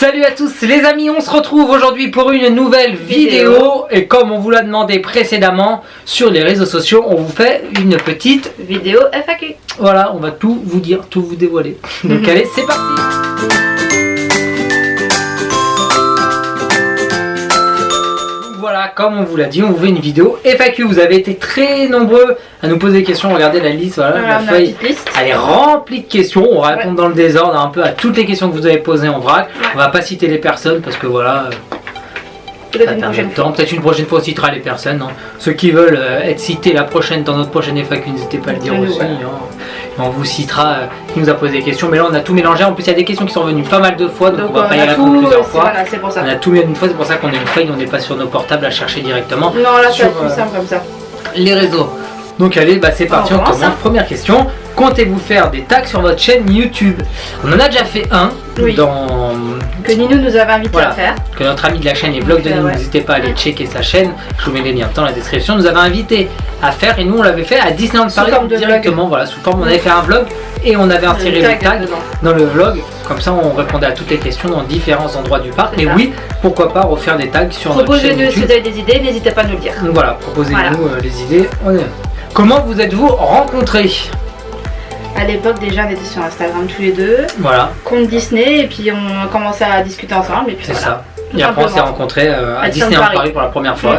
Salut à tous les amis, on se retrouve aujourd'hui pour une nouvelle vidéo. Et comme on vous l'a demandé précédemment sur les réseaux sociaux, on vous fait une petite vidéo FAQ. Voilà, on va tout vous dire, tout vous dévoiler. Donc allez, c'est parti. Voilà, comme on vous l'a dit, on vous fait une vidéo FAQ. Vous avez été très nombreux à nous poser des questions. Regardez la liste, voilà, la feuille, elle est remplie de questions. On répond dans le désordre un peu à toutes les questions que vous avez posées en vrac. On va pas citer les personnes parce que voilà, ça perd le temps. Peut-être une prochaine fois on citera les personnes. Hein. Ceux qui veulent être cités la prochaine dans notre prochaine FAQ, n'hésitez pas à le dire aussi. Hein. On vous citera qui nous a posé des questions. Mais là on a tout mélangé. En plus il y a des questions qui sont revenues pas mal de fois, donc on va pas y répondre plusieurs fois. Voilà, c'est pour ça. On a tout mis une fois, c'est pour ça qu'on a une feuille, on n'est pas sur nos portables à chercher directement. Non, là c'est plus simple comme ça. Les réseaux. Donc allez, bah c'est parti, on commence. Première question. Comptez-vous faire des tags sur votre chaîne YouTube? On en a déjà fait un que Ninou nous avait invité à faire. Que notre ami de la chaîne et Vlog de Ninou, n'hésitez pas à aller checker sa chaîne. Je vous mets les liens dans la description. Nous avait invité à faire et nous on l'avait fait à Disneyland Paris directement. Voilà, sous forme, on avait fait un vlog et on avait inséré le tag dans le vlog. Comme ça on répondait à toutes les questions dans différents endroits du parc. Mais oui, pourquoi pas refaire des tags sur notre chaîne YouTube. Proposez-nous si vous avez des idées, n'hésitez pas à nous le dire. Donc voilà, proposez-nous les idées. Comment vous êtes-vous rencontrés? À l'époque déjà on était sur Instagram tous les deux. Voilà. Compte Disney et puis on a commencé à discuter ensemble. C'est ça. Et après on s'est rencontrés à Disneyland Paris pour la première fois.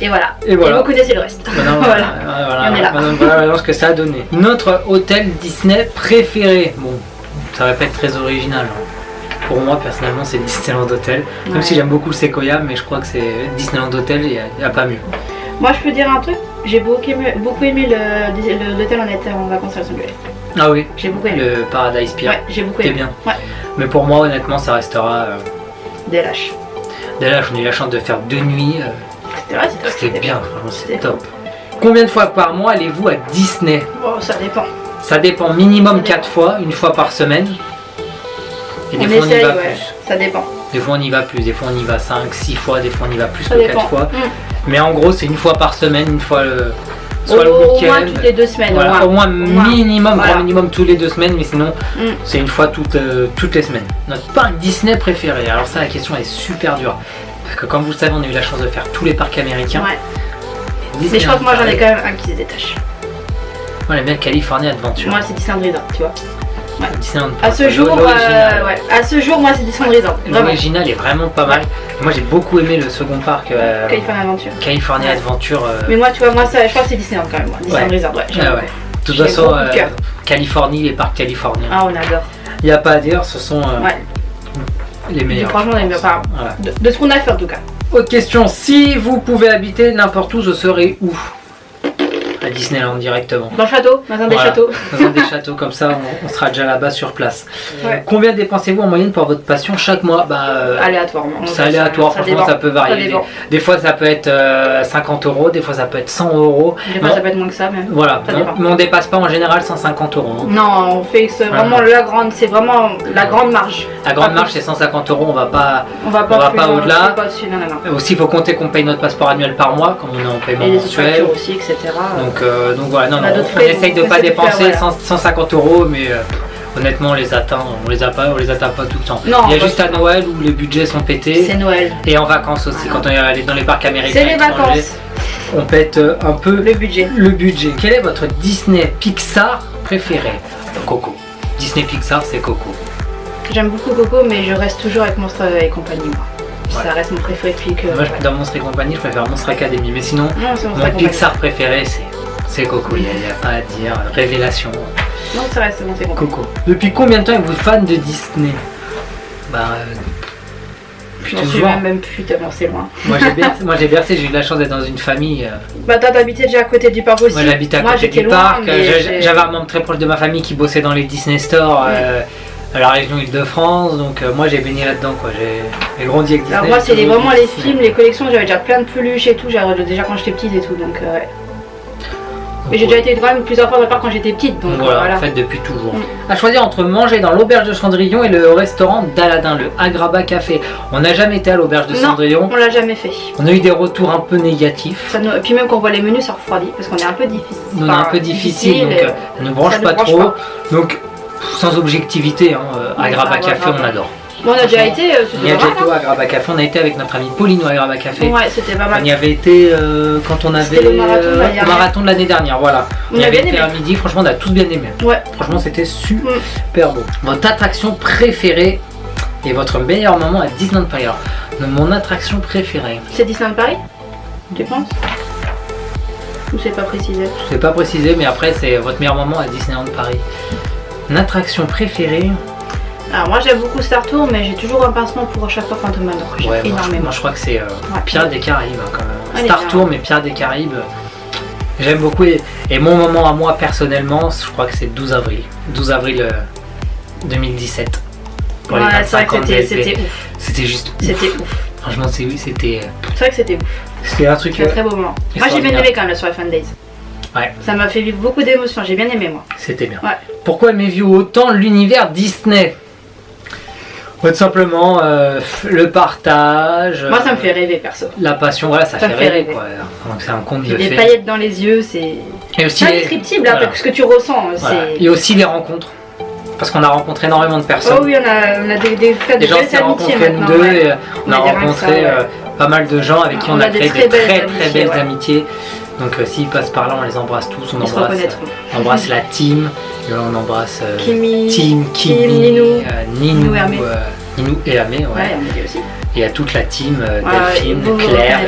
Et voilà. Et vous connaissez le reste. Voilà. On est là. Voilà ce que ça a donné. Notre hôtel Disney préféré. Bon, ça va pas être très original. Pour moi personnellement c'est Disneyland Hotel. Même si j'aime beaucoup le Sequoia, mais je crois que c'est Disneyland Hotel, il n'y a pas mieux. Moi je peux dire un truc, j'ai beaucoup aimé l'hôtel on était en vacances à Los Angeles. Ah oui, j'ai beaucoup aimé. Le Paradise Pier. Ouais, j'ai beaucoup aimé. Bien. Ouais. Mais pour moi honnêtement ça restera DLH. DLH, on a eu la chance de faire 2 nuits. C'était bien, franchement c'était top. Combien de fois par mois allez-vous à Disney? Oh, ça dépend. Ça dépend, minimum 4 fois, une fois par semaine. Et des fois on y va plus. Ça dépend. Des fois on y va plus, des fois on y va 5, 6 fois, des fois on y va plus que 4 fois. Mais en gros c'est une fois par semaine, une fois soit le week-end. Au moins toutes les 2 semaines. Voilà, au moins minimum, grand minimum tous les 2 semaines, mais sinon c'est une fois toutes les semaines. Notre parc Disney préféré, alors ça la question est super dure. Parce que comme vous le savez on a eu la chance de faire tous les parcs américains. Mais je crois que moi j'en ai quand même un qui se détache. Moi j'aime bien California Adventure. Moi c'est Disneyland Resort, tu vois. Ouais. À ce jour, moi c'est Disneyland Resort. L'original est vraiment pas mal. Moi j'ai beaucoup aimé le second parc California Adventure. Mais moi tu vois, je crois que c'est Disneyland quand même. Disneyland Resort, De toute façon, Californie, les parcs californiens. Ah, on adore. Il n'y a pas à dire, ce sont les meilleurs. Franchement, on aime bien. De ce qu'on a fait en tout cas. Autre question, si vous pouvez habiter n'importe où, ce serait où? À Disneyland directement. Dans le château, dans un des châteaux. Dans un des châteaux, comme ça on sera déjà là-bas sur place. Combien dépensez-vous en moyenne pour votre passion chaque mois? Aléatoirement. C'est aléatoire, franchement ça peut varier. Des fois ça peut être 50 €, des fois ça peut être 100 €. Des fois ça peut être moins que ça même. Voilà, mais on dépasse pas en général 150 €. Hein. Non, on fait vraiment c'est vraiment la grande marge. La grande marge c'est 150 €, on va pas au-delà. Aussi il faut compter qu'on paye notre passeport annuel par mois, comme on est en paiement mensuel. Aussi, etc. Donc voilà, on essaye de ne pas dépenser 150 €, mais honnêtement on les atteint pas tout le temps. Non, il y a juste à Noël où les budgets sont pétés. C'est Noël. Et en vacances aussi, quand on est allé dans les parcs américains. C'est les vacances. On pète un peu le budget. Quel est votre Disney Pixar préféré? Coco. Disney Pixar c'est Coco. J'aime beaucoup Coco, mais je reste toujours avec Monstres et compagnie moi. Ça reste mon préféré depuis que... Moi dans Monstres et compagnie je préfère Monstres Academy, mais sinon mon Pixar préféré c'est Coco, il n'y a pas à dire, révélation. Non, ça reste bon, c'est bon. Coco. Depuis combien de temps êtes-vous fan de Disney? Je m'en suis même plus tellement c'est loin. Moi j'ai bercé, j'ai eu la chance d'être dans une famille. Toi t'habitais déjà à côté du parc aussi. Moi j'habitais à côté du parc, j'avais un membre très proche de ma famille qui bossait dans les Disney Store. À la région Île-de-France, donc moi j'ai baigné là-dedans quoi, j'ai grandi avec Disney. Alors moi c'est vraiment les films, les collections, j'avais déjà plein de peluches et tout, déjà quand j'étais petite et tout, donc mais j'ai déjà été quand même plusieurs fois dans le parc quand j'étais petite, donc voilà. En fait depuis toujours. À choisir entre manger dans l'auberge de Cendrillon et le restaurant d'Aladin, le Agrabah Café. On n'a jamais été à l'auberge de Cendrillon. Non, on l'a jamais fait. On a eu des retours un peu négatifs. Et puis même quand on voit les menus ça refroidit, parce qu'on est un peu difficile. On est un peu difficile, donc ça ne branche pas trop. Donc sans objectivité, Agrabah Café on adore. Bon, on a déjà été, c'était pas mal. À Graba Café, on a été avec notre amie Pauline à Graba Café. Ouais, c'était pas mal. On y avait été quand on avait le marathon de l'année dernière, voilà. On y avait été à midi, franchement on a tous bien aimé. Ouais. Franchement c'était super beau. Votre attraction préférée et votre meilleur moment à Disneyland Paris. Alors, mon attraction préférée. C'est Disneyland Paris, tu penses? Ou c'est pas précisé? C'est pas précisé, mais après c'est votre meilleur moment à Disneyland Paris. Une attraction préférée. Alors moi j'aime beaucoup Star Tour, mais j'ai toujours un pincement pour à chaque fois Phantom Manor. Ouais, énormément. Moi je crois que c'est Pirates des Caraïbes hein, quand même. Star Tour, mais Pirates des Caraïbes, j'aime beaucoup. Et mon moment à moi personnellement, je crois que c'est 12 avril. 12 avril 2017. Pour les 25 ans de c'était ouf. C'était juste ouf. C'était ouf. Franchement c'était. C'est vrai que c'était ouf. C'était un truc. Un très beau moment. Moi j'ai bien aimé quand même la soirée Fun Days. Ouais. Ça m'a fait vivre beaucoup d'émotions, j'ai bien aimé moi. C'était bien. Ouais. Pourquoi aimez-vous autant l'univers Disney? Tout simplement le partage. Moi ça me fait rêver perso. La passion, voilà, ça fait rêver quoi. Donc c'est un conte de fées. Des paillettes dans les yeux, c'est indescriptible, voilà. Hein, ce que tu ressens. Voilà. Et aussi les rencontres. Parce qu'on a rencontré énormément de personnes. Oh oui, on a des faits de gens qui s'est rencontrés nous deux. Et on a rencontré pas mal de gens avec qui on a créé de très belles amitiés. Donc s'ils passent par là, on les embrasse tous. On embrasse la team. Et là, on embrasse Kimi, Ninou et Ouais, Amé. Amé aussi. Et à toute la team, Delphine, Claire,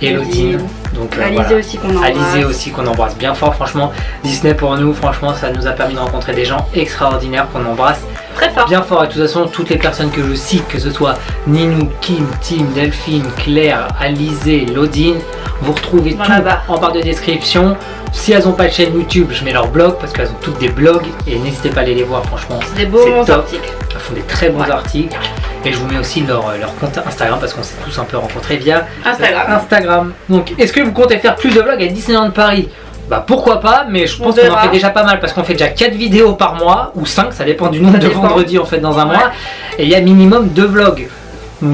Elodine. Donc Alizé aussi qu'on embrasse. Alizé aussi qu'on embrasse bien fort. Franchement, Disney pour nous, franchement, ça nous a permis de rencontrer des gens extraordinaires qu'on embrasse très fort. Bien fort. Et de toute façon, toutes les personnes que je cite, que ce soit Ninou, Kim, Tim, Delphine, Claire, Alizé, Lodine, vous retrouvez tout en barre de description. Si elles n'ont pas de chaîne YouTube, je mets leur blog parce qu'elles ont toutes des blogs et n'hésitez pas à aller les voir, franchement. C'est des beaux articles. Elles font des très bons articles. Et je vous mets aussi leur compte Instagram parce qu'on s'est tous un peu rencontrés via Instagram. Donc, est-ce que vous comptez faire plus de vlogs à Disneyland Paris? Bah pourquoi pas, mais je pense qu'on en fait déjà pas mal parce qu'on fait déjà 4 vidéos par mois ou 5, ça dépend du nombre de vendredis en fait dans un mois. Et il y a minimum 2 vlogs.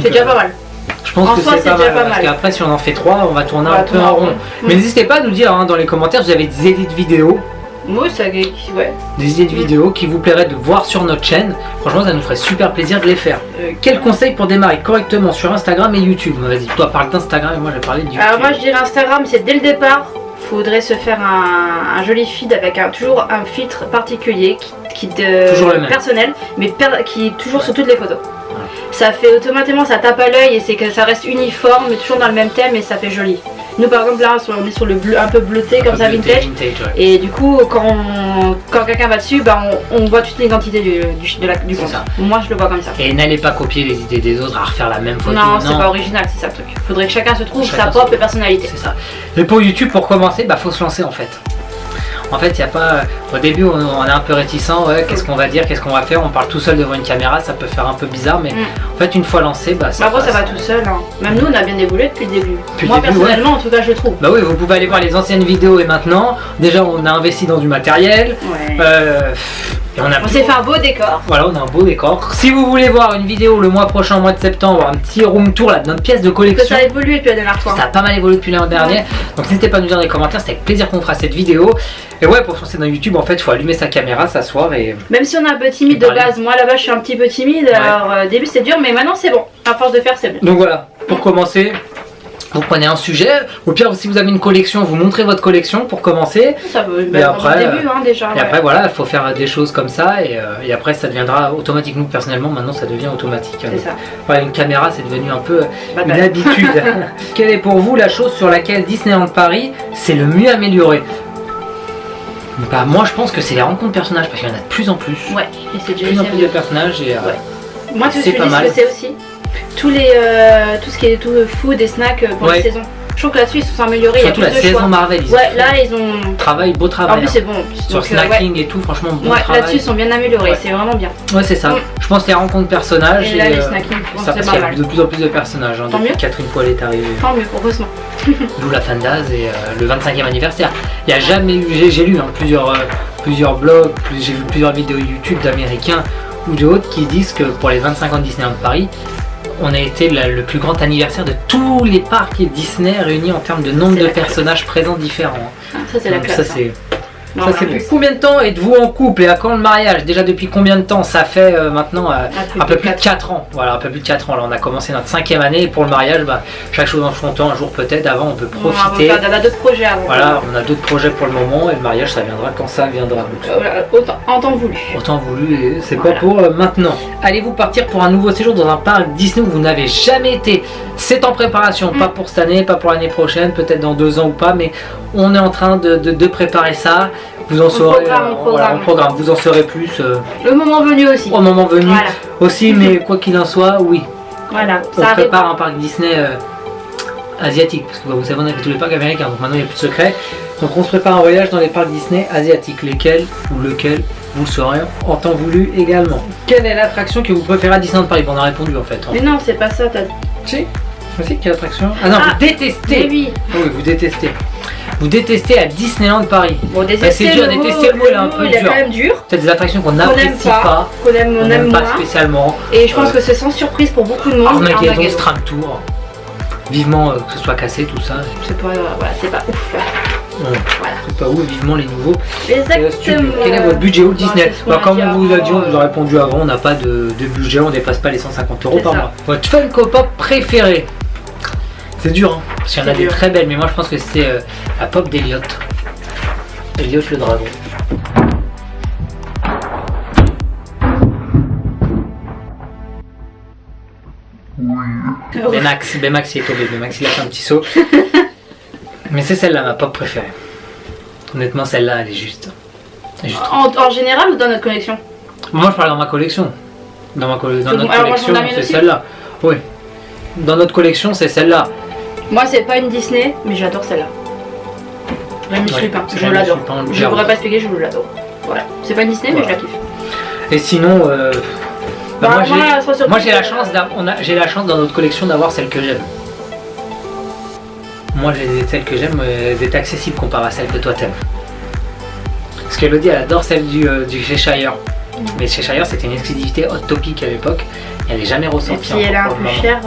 C'est déjà pas mal. Je pense que c'est pas mal parce qu'après si on en fait 3, on va tourner un peu en rond. Mais n'hésitez pas à nous dire dans les commentaires si vous avez des idées de vidéos. Moi, ça, des idées de vidéos qui vous plairaient de voir sur notre chaîne. Franchement, ça nous ferait super plaisir de les faire. Quel conseil pour démarrer correctement sur Instagram et YouTube? Vas-y, toi parle d'Instagram et moi je vais parler de YouTube. Alors moi je dirais Instagram, c'est dès le départ. Faudrait se faire un joli feed avec toujours un filtre particulier toujours le même. Personnel, mais qui est toujours sur toutes les photos. Ça fait automatiquement, ça tape à l'œil et c'est que ça reste uniforme, mais toujours dans le même thème et ça fait joli. Nous par exemple là on est sur le bleu un peu bleuté comme ça vintage. Et du coup quand quelqu'un va dessus, bah, on voit toute l'identité du compte. Moi je le vois comme ça. Et n'allez pas copier les idées des autres à refaire la même photo. Non, c'est pas original, c'est ça le truc. Faudrait que chacun se trouve sa propre personnalité. C'est ça. Et pour YouTube, pour commencer, bah faut se lancer en fait. En fait, il n'y a pas. Au début, on est un peu réticent. Qu'est-ce qu'on va dire, qu'est-ce qu'on va faire? On parle tout seul devant une caméra, ça peut faire un peu bizarre, mais en fait, une fois lancé, bah ça. Après, ça va tout seul. Hein. Même nous, on a bien évolué depuis le début. Moi, personnellement, en tout cas, je trouve. Bah oui, vous pouvez aller voir les anciennes vidéos et maintenant. Déjà, on a investi dans du matériel. On s'est fait un beau décor. Voilà, on a un beau décor. Si vous voulez voir une vidéo le mois prochain, au mois de septembre, un petit room tour là, de notre pièce de collection. Ça a évolué depuis la dernière fois. Ça a pas mal évolué depuis l'an dernier. Donc n'hésitez pas à nous dire dans les commentaires, c'est avec plaisir qu'on fera cette vidéo. Et ouais, pour se lancer dans YouTube, en fait, il faut allumer sa caméra, s'asseoir et. Même si on est un peu timide de base, moi là-bas je suis un petit peu timide. Alors au début c'était dur, mais maintenant c'est bon. À force de faire, c'est bon. Donc voilà, pour commencer. Vous prenez un sujet, au pire si vous avez une collection, vous montrez votre collection pour commencer. Ça veut même au début déjà. Et après voilà, il faut faire des choses comme ça et après ça deviendra automatique. Nous personnellement maintenant ça devient automatique. C'est ça. Voilà, une caméra c'est devenu un peu une habitude. Quelle est pour vous la chose sur laquelle Disneyland Paris c'est le mieux amélioré? Bah moi je pense que c'est les rencontres personnages parce qu'il y en a de plus en plus. Ouais, et c'est déjà plus en plus de personnages et moi tout ce que je dis c'est aussi tout ce qui est tout food et snacks pour la saison. Je trouve que là-dessus ils se sont améliorés. Surtout la saison Marvel. Là ils ont beau travail. En plus c'est bon. Sur snacking et tout, franchement bon travail. Là-dessus ils sont bien améliorés, c'est vraiment bien. Ouais c'est ça. Je pense les rencontres personnages et là les snacking, ça parce qu'il y a de plus en plus de personnages. Depuis Catherine Poil est arrivée. Tant mieux, heureusement. D'où la Fandaz et le 25e anniversaire. Il n'y a jamais eu, j'ai lu plusieurs blogs, j'ai vu plusieurs vidéos YouTube d'Américains ou d'autres qui disent que pour les 25 ans de Disneyland Paris, on a été le plus grand anniversaire de tous les parcs Disney réunis en termes de nombre de personnages présents différents. Ça c'est la classe. Ça c'est depuis combien de temps êtes-vous en couple et à quand le mariage? Déjà depuis combien de temps? Ça fait maintenant un peu plus de 4 ans. Voilà, un peu plus de 4 ans. Là on a commencé notre 5e année et pour le mariage, chaque chose en son temps, un jour peut-être, avant on peut profiter. On a d'autres projets avant. Voilà, on a d'autres projets pour le moment et le mariage ça viendra quand ça viendra. En temps voulu. En temps voulu et c'est pas pour maintenant. Allez-vous partir pour un nouveau séjour dans un parc Disney où vous n'avez jamais été? C'est en préparation, pas pour cette année, pas pour l'année prochaine, peut-être dans 2 ans ou pas, mais on est en train de préparer ça. Vous en saurez, on programme. Vous en saurez plus. Le moment venu aussi. Au moment venu aussi, mais quoi qu'il en soit, oui. Voilà. On prépare un parc Disney asiatique, parce que vous savez, on a fait tous les parcs américains, donc maintenant il n'y a plus de secret. Donc on se prépare un voyage dans les parcs Disney asiatiques, lesquels ou lequel vous le saurez en temps voulu également. Quelle est l'attraction que vous préférez à Disneyland Paris? On a répondu en fait. Mais non, c'est pas ça. Si, je sais quelle attraction. Ah non, vous détestez. Oui. Oui, vous détestez. Vous détestez à Disneyland Paris. Bon, c'est dur, détester le mot, il est un peu dur. Quand même dur. C'est des attractions qu'on n'apprécie pas, qu'on aime pas moins. spécialement. Et je pense que c'est sans surprise pour beaucoup de monde. Armageddon, Tram Tour. Vivement que ce soit cassé tout ça. C'est pas ouf. Voilà. C'est pas ouf, vivement les nouveaux. Exactement. Quel est votre budget au Disney? Comme on vous a dit, on vous a répondu avant, on n'a pas de budget, on dépasse pas les 150 € par mois. Votre Funko Pop préféré? C'est dur, hein, parce qu'il y en a des très belles, mais moi je pense que c'est la pop d'Eliott. Eliott le dragon. Baymax il est tombé, Baymax il a fait un petit saut. Mais c'est celle-là ma pop préférée. Honnêtement, celle-là elle est juste. En général ou dans notre collection? Moi je parle dans ma collection. Dans notre collection, c'est celle-là. Oui. Dans notre collection, c'est celle-là. Moi, c'est pas une Disney, mais j'adore celle-là. Rémi Lupin, je l'adore. Je ne pourrais pas expliquer, je l'adore. Voilà. C'est pas une Disney, mais je la kiffe. Et sinon, moi j'ai la chance dans notre collection d'avoir celle que j'aime. Moi, celles que j'aime, elles étaient accessibles comparé à celles que toi t'aimes. Parce qu'Elodie, elle adore celle du Cheshire. Mais Cheshire, c'était une exclusivité Hot Topic à l'époque. Et elle n'est jamais ressortie. Et puis elle est un peu chère.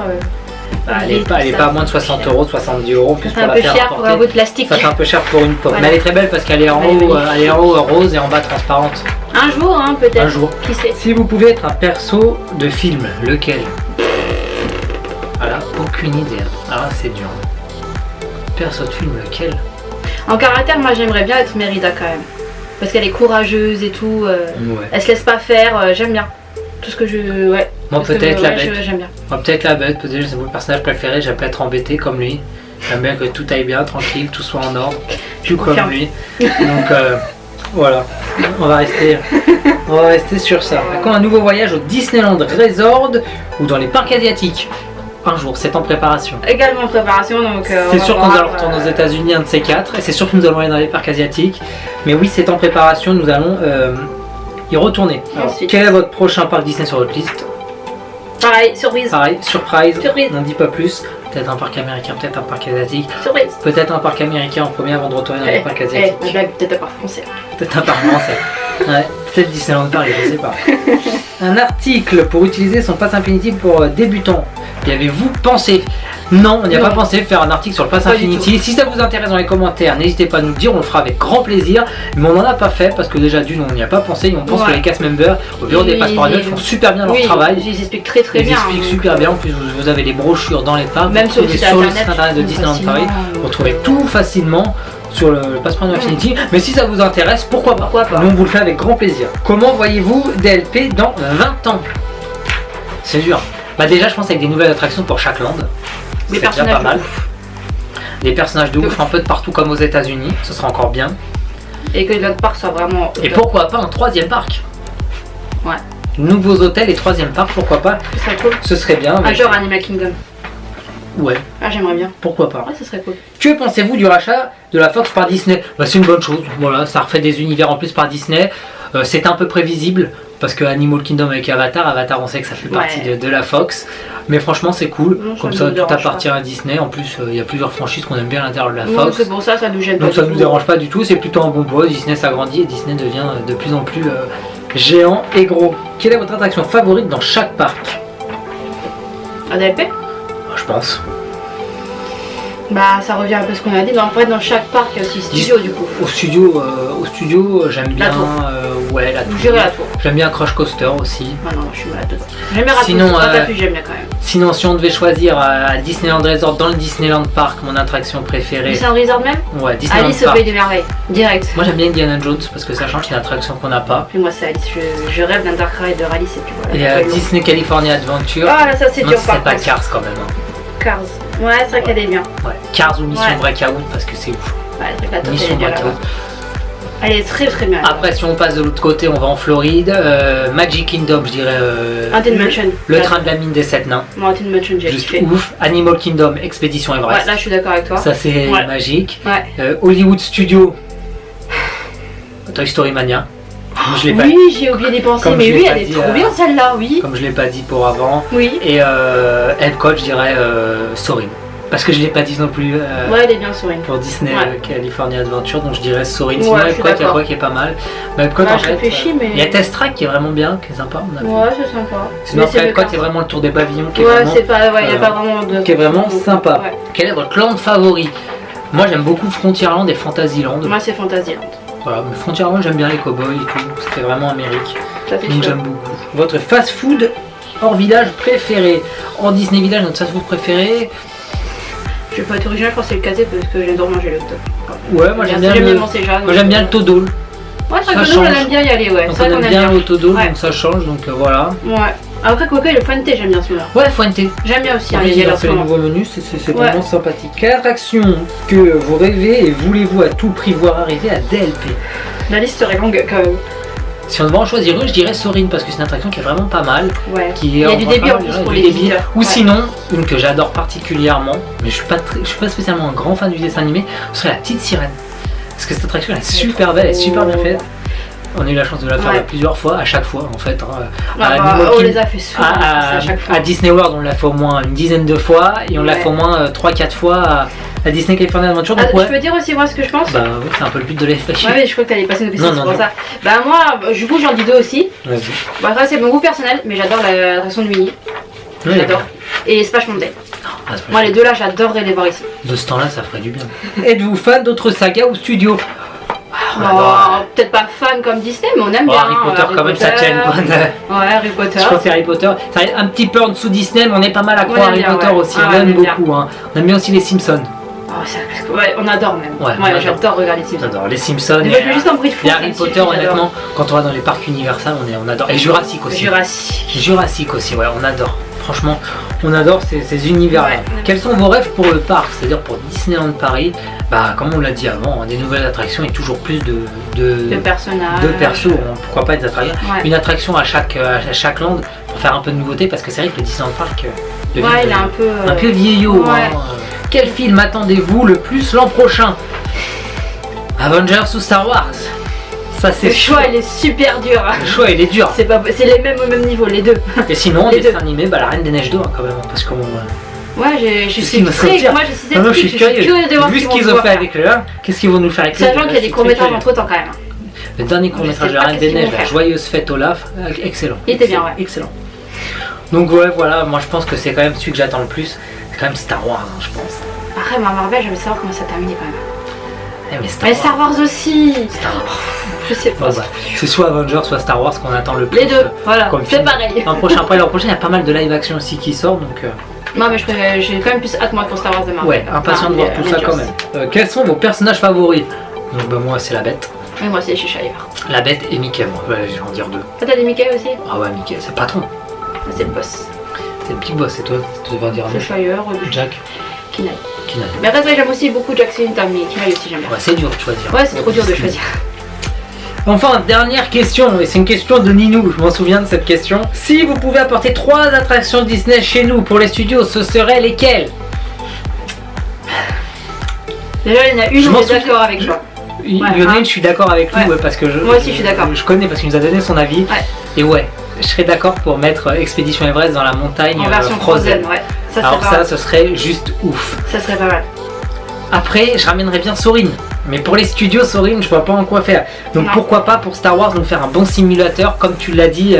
Elle est pas à moins de 60 €, 70 €. C'est un peu cher pour un bout de plastique. Ça fait un peu cher pour une pop. Mais elle est très belle parce qu'elle est en haut rose et en bas transparente. Un jour, hein, peut-être. Un jour. Qui sait? Si vous pouvez être un perso de film, lequel? Voilà, aucune idée. Alors là, c'est dur. Perso de film, lequel? En caractère, moi j'aimerais bien être Mérida quand même. Parce qu'elle est courageuse et tout. Elle se laisse pas faire. J'aime bien. Tout ce que je. Ouais. Moi peut-être la bête. J'aime bien. Moi peut-être la bête, peut-être c'est mon personnage préféré, j'aime pas être embêté comme lui. J'aime bien que tout aille bien, tranquille, tout soit en ordre. Tout comme lui. Donc voilà. On va rester sur ça. Quand un nouveau voyage au Disneyland Resort ou dans les parcs asiatiques? Un jour, c'est en préparation. Également en préparation, donc. C'est sûr que nous allons retourner aux États-Unis, un de ces 4, et c'est sûr que nous allons aller dans les parcs asiatiques. Mais oui, c'est en préparation, nous allons y retourner. Alors, quel est votre prochain parc Disney sur votre liste? Pareil, surprise. Pareil, surprise. N'en dis pas plus. Peut-être un parc américain, peut-être un parc asiatique. Surprise. Peut-être un parc américain en premier avant de retourner dans les parcs asiatiques. Peut-être un parc français. Peut-être un parc français. Ouais, peut-être Disneyland Paris, je sais pas. Un article pour utiliser son pass Infinity pour débutants. Y avez-vous pensé? Non, on n'y a pas pensé faire un article sur le pass Infinity. Si ça vous intéresse dans les commentaires, n'hésitez pas à nous le dire, on le fera avec grand plaisir. Mais on n'en a pas fait parce que déjà d'une, on n'y a pas pensé. On pense que les cast members au bureau des passeports annuels font super bien leur travail. Ils expliquent très bien. Ils expliquent super bien. En plus, vous avez les brochures dans les parcs. Même sur le site internet de Disneyland Paris. Vous trouvez tout facilement sur le passeport Infinity. Mais si ça vous intéresse, pourquoi pas? Nous, on vous le fait avec grand plaisir. Comment voyez-vous DLP dans 20 ans? C'est dur. Bah déjà, je pense avec des nouvelles attractions pour chaque land. Des personnages pas mal. Des personnages de ouf, un peu de partout comme aux États-Unis, ce sera encore bien. Et que notre parc soit vraiment. Et pourquoi pas un 3e parc? Ouais. Nouveaux hôtels et 3e parc, pourquoi pas? Ce serait cool. Ce serait bien. Un genre Animal Kingdom. Ouais. Ah, j'aimerais bien. Pourquoi pas? Ouais, ce serait cool. Que pensez-vous du rachat de la Fox par Disney? Bah, c'est une bonne chose. Voilà, ça refait des univers en plus par Disney. C'est un peu prévisible. Parce que Animal Kingdom avec Avatar, on sait que ça fait partie de la Fox. Mais franchement c'est cool, comme ça tout appartient à Disney. En plus il y a plusieurs franchises qu'on aime bien à l'intérieur de la Fox. C'est pour ça, ça nous gêne pas. Donc ça nous dérange pas du tout, c'est plutôt un bon bois. Disney s'agrandit et Disney devient de plus en plus géant et gros. Quelle est votre attraction favorite dans chaque parc? ADLP? Je pense. Bah ça revient un peu à ce qu'on a dit. En fait dans chaque parc il y a aussi studio du coup. Au studio j'aime bien la tour. J'irai la tour. J'aime bien Crush Coaster aussi. Ah non, je suis malade dedans. J'aime bien Ratatouille, j'aime bien quand même. Sinon si on devait choisir à Disneyland Resort, dans le Disneyland Park, mon attraction préférée. Disneyland Resort même? Ouais, Disneyland Alice au Pays des Merveilles, direct. Moi j'aime bien Indiana Jones parce que ça change, c'est une attraction qu'on n'a pas. Puis moi c'est Alice, je rêve d'un Dark Ride de Alice et puis voilà. Et Disney California Adventure. Ah là ça c'est dur par contre. C'est pas Cars quand même. Cars. Ouais, c'est vrai qu'elle est bien. Ouais. Cars ou Mission Breakout parce que c'est ouf. Ouais, Mission Breakout. Elle est très très bien. Après, si on passe de l'autre côté, on va en Floride. Magic Kingdom, je dirais. Haunted Mansion. Le train de la mine des 7 nains. Haunted Mansion, j'ai juste ouf. Animal Kingdom, Expédition Everest. Ouais, là je suis d'accord avec toi. Ça c'est magique. Ouais. Hollywood Studio. Toy Story Mania. Oui, j'ai oublié d'y penser, mais oui, elle est trop bien celle-là, oui. Comme je l'ai pas dit pour avant. Oui. Et Epcot, je dirais Soarin'. Parce que je l'ai pas dit non plus. Ouais, elle est bien Soarin'. Pour Disney California Adventure, donc je dirais Soarin'. Sinon Ouais, Epcot, il y a quoi qui est pas mal. Mais Epcot en fait. Mais... Il y a Test Track qui est vraiment bien, qui est sympa. Ouais, c'est sympa. Sinon après Epcot, il y a vraiment le tour des pavillons qui est vraiment. Ouais, c'est pas. Ouais, il y a pas vraiment de. Qui est vraiment sympa. Quel est votre land favori? Moi j'aime beaucoup Frontierland et Fantasyland. Moi c'est Fantasyland. Voilà, mais Frontierland j'aime bien les cowboys et tout, c'était vraiment Amérique. Donc j'aime beaucoup. Votre fast-food hors village préféré? En Disney Village, notre fast-food préféré? Je vais pas être original quand c'est le caté parce que j'adore manger le hot dog. Ouais, moi j'aime bien le Todol. Ouais, c'est vrai que on aime bien y aller, ouais. Donc on aime bien le Todol, donc ça change, donc voilà. Ouais. Après Coca et le Fuente, j'aime bien ce moment. Ouais, Fuente. J'aime bien aussi. Ils ont fait le nouveau menu, c'est vraiment sympathique. Quelle attraction que vous rêvez et voulez-vous à tout prix voir arriver à DLP? La liste serait longue quand même. Si on devait en choisir une, je dirais Soarin' parce que c'est une attraction qui est vraiment pas mal. Ouais. Il y a du débit en plus pour les visiteurs. Ou sinon, une que j'adore particulièrement, mais je suis pas spécialement un grand fan du dessin animé, ce serait La Petite Sirène. Parce que cette attraction elle est super belle, elle est super bien faite. On a eu la chance de la faire plusieurs fois, à chaque fois en fait. On les a fait souvent à chaque fois. À Disney World, on l'a fait au moins une dizaine de fois et on l'a fait au moins 3-4 fois à Disney California Adventure. Donc je peux dire aussi moi ce que je pense? Bah oui, c'est un peu le but de l'FFH. Ouais, mais je crois que t'allais passer une question pour ça. Bah moi, du coup j'en dis deux aussi. Vas-y. Bah ça c'est mon goût personnel, mais j'adore l'attraction de Winnie. J'adore. Et Splash Mountain. Moi les deux là, j'adorerais les voir ici. De ce temps-là, ça ferait du bien. Êtes-vous fan d'autres sagas ou studios? Peut-être pas fan comme Disney, mais on aime bien. Harry Potter quand même, ça tient une bonne. Ouais, Harry Potter. Je pense que Harry Potter, ça un petit peu en dessous Disney, mais on est pas mal à croire Harry Potter aussi. On aime beaucoup. On aime bien aussi les Simpsons. Ouais, on adore même. Ouais, j'adore regarder les Simpsons. J'adore les Simpsons. Je fais juste un bruit de fond. Et Harry Potter, honnêtement, quand on va dans les parcs Universal, on adore. Et Jurassic aussi. Jurassic aussi, ouais, on adore. Franchement, on adore ces univers-là. Quels sont vos rêves pour le parc, c'est-à-dire pour Disneyland Paris? Bah, comme on l'a dit avant, des nouvelles attractions et toujours plus de personnages. De persos, pourquoi pas des attractions. Une attraction à chaque land pour faire un peu de nouveauté, parce que c'est vrai que le Disneyland Park il est un peu vieillot. Quel film attendez-vous le plus l'an prochain? Avengers ou Star Wars? Ça, c'est le choix il est super dur. Le choix il est dur. C'est les mêmes au même niveau, les deux. Et sinon, les dessin animé, bah, La Reine des Neiges 2 quand même, parce qu'on. Ouais, je suis curieux de voir ce qu'ils ont fait avec eux là. Qu'est-ce qu'ils vont nous faire avec eux? Sachant qu'il y a des courts-métrages entre temps quand même. Le dernier court-métrage de La Reine des Neiges, La Joyeuse Fête Olaf, excellent. Il était bien, ouais. Excellent. Donc ouais, voilà, moi je pense que c'est quand même celui que j'attends le plus. C'est quand même Star Wars, je pense. Après, Marvel, j'aimerais savoir comment ça terminait quand même. Mais Star Wars aussi. Je sais pas. C'est soit Avengers, soit Star Wars qu'on attend le plus. Les deux, voilà, c'est pareil. L'an prochain, il y a pas mal de live action aussi qui sort, donc. Non, mais j'ai quand même plus hâte moi pour Star Wars de Marvel. Ouais, impatient de voir tout ça quand même. Quels sont vos personnages favoris? Donc bah, moi c'est la Bête. Et moi c'est Cheshire. La Bête et Mickey, moi je vais en dire deux. Toi t'as dit Mickey aussi? Ah ouais, Mickey, c'est le patron. C'est le boss. C'est le big boss, et toi tu devrais dire un Cheshire, Jack. Kinaï. Mais après j'aime aussi beaucoup Jack Skellington, mais Kinaï aussi j'aime bien. Ouais, c'est dur de choisir. Ouais, c'est trop dur de choisir. Enfin, dernière question, et c'est une question de Ninou, je m'en souviens de cette question. Si vous pouvez apporter 3 attractions Disney chez nous pour les studios, ce seraient lesquelles? Déjà, il y en a une, on est d'accord avec toi. Il y en a une, je suis d'accord avec lui, parce que moi aussi je suis d'accord. Je connais parce qu'il nous a donné son avis. Et ouais, je serais d'accord pour mettre Expédition Everest dans la montagne en version Frozen. Ouais. Alors ça, ce serait juste ouf. Ça serait pas mal. Après, je ramènerais bien Soarin'. Mais pour les studios Soarin', je vois pas en quoi faire. Donc pourquoi pas pour Star Wars nous faire un bon simulateur, comme tu l'as dit,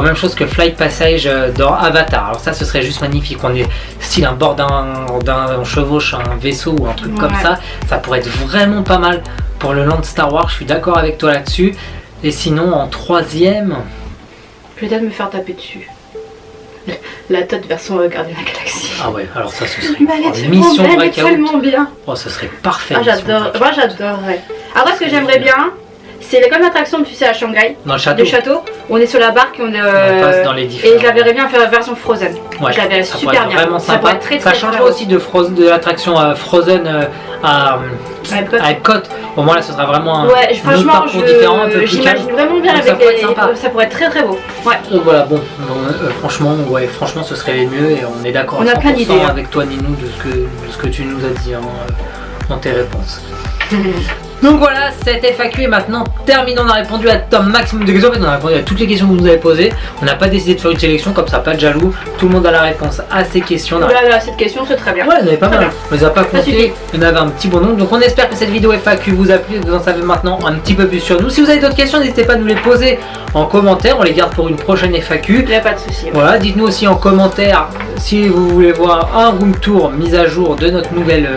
Même chose que Flight Passage dans Avatar. Alors ça, ce serait juste magnifique. On est style un bord on chevauche un vaisseau ou un truc comme ça. Ça pourrait être vraiment pas mal pour le land Star Wars. Je suis d'accord avec toi là-dessus. Et sinon, en troisième... Peut-être me faire taper dessus. La Todd version Gardien de la Galaxie. Ah ouais, alors ça, ce serait mission tellement bien. Oh, ce serait parfait. Ah, j'adore. Moi, j'adorerais. Après, ce que j'aimerais bien, c'est comme l'attraction, tu sais, à Shanghai. Dans le château. Le château. On est sur la barque et on passe dans les différents... Et je la verrais bien faire version Frozen. Ouais, je la verrais super bien. Vraiment ça sympa. pourrait être très, ça changerait aussi de l'attraction Frozen à Epcot. Au moins là, ce sera vraiment un parcours différent, un peu plus calme. J'imagine vraiment bien avec les... Ça pourrait être très très beau. Ouais. Donc voilà, bon, franchement, ce serait les mieux et on est d'accord à 100% avec toi, Ninou, de ce que tu nous as dit dans tes réponses. Donc voilà, cette FAQ est maintenant terminée. On a répondu à un maximum de questions. En fait, on a répondu à toutes les questions que vous nous avez posées. On n'a pas décidé de faire une sélection, comme ça, pas de jaloux. Tout le monde a la réponse à ces questions. Voilà, cette question, c'est très bien. Ouais, il y en avait pas mal. On les a pas comptés. Il y en avait un petit bon nombre. Donc on espère que cette vidéo FAQ vous a plu. Vous en savez maintenant un petit peu plus sur nous. Si vous avez d'autres questions, n'hésitez pas à nous les poser en commentaire. On les garde pour une prochaine FAQ. Il n'y a pas de souci. Voilà, dites-nous aussi en commentaire si vous voulez voir un room tour mise à jour de notre nouvelle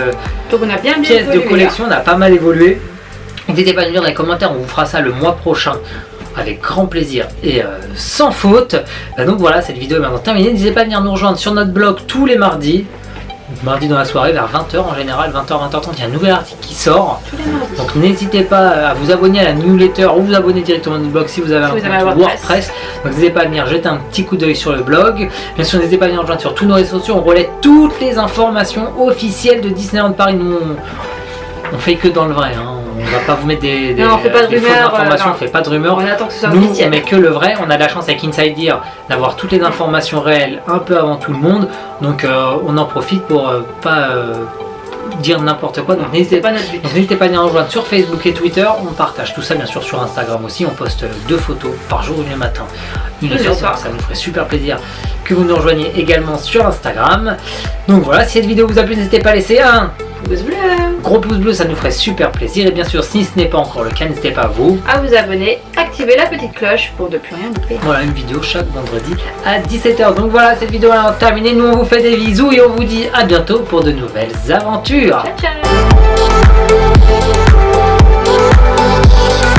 pièce de collection. On a pas mal évolué. N'hésitez pas à nous dire dans les commentaires, on vous fera ça le mois prochain avec grand plaisir et sans faute. Donc voilà, cette vidéo est maintenant terminée. N'hésitez pas à venir nous rejoindre sur notre blog tous les mardis. Mardi dans la soirée vers 20h en général, 20h, 20h30, il y a un nouvel article qui sort. Donc n'hésitez pas à vous abonner à la newsletter ou vous abonner directement à notre blog si vous avez un compte WordPress. Donc n'hésitez pas à venir jeter un petit coup d'œil sur le blog. Bien sûr, n'hésitez pas à venir rejoindre sur tous nos réseaux sociaux. On relaie toutes les informations officielles de Disneyland Paris. Nous, on fait que dans le vrai. On va pas vous mettre des fausses informations, on fait pas de rumeurs. On attend que ce soit Nous, officiel. on met que le vrai. On a la chance avec Inside Gear d'avoir toutes les informations réelles un peu avant tout le monde. Donc on en profite pour pas dire n'importe quoi. Donc n'hésitez pas à nous rejoindre sur Facebook et Twitter. On partage tout ça bien sûr sur Instagram aussi. On poste 2 photos par jour, une le matin, une le soir. Ça nous ferait super plaisir que vous nous rejoigniez également sur Instagram. Donc voilà, si cette vidéo vous a plu, n'hésitez pas à laisser un pouce bleu. Gros pouce bleu, ça nous ferait super plaisir. Et bien sûr, si ce n'est pas encore le cas, n'hésitez pas à vous abonner, activer la petite cloche pour ne plus rien louper. Voilà, une vidéo chaque vendredi à 17h. Donc voilà, cette vidéo est terminée. Nous, on vous fait des bisous et on vous dit à bientôt pour de nouvelles aventures. Ciao, ciao.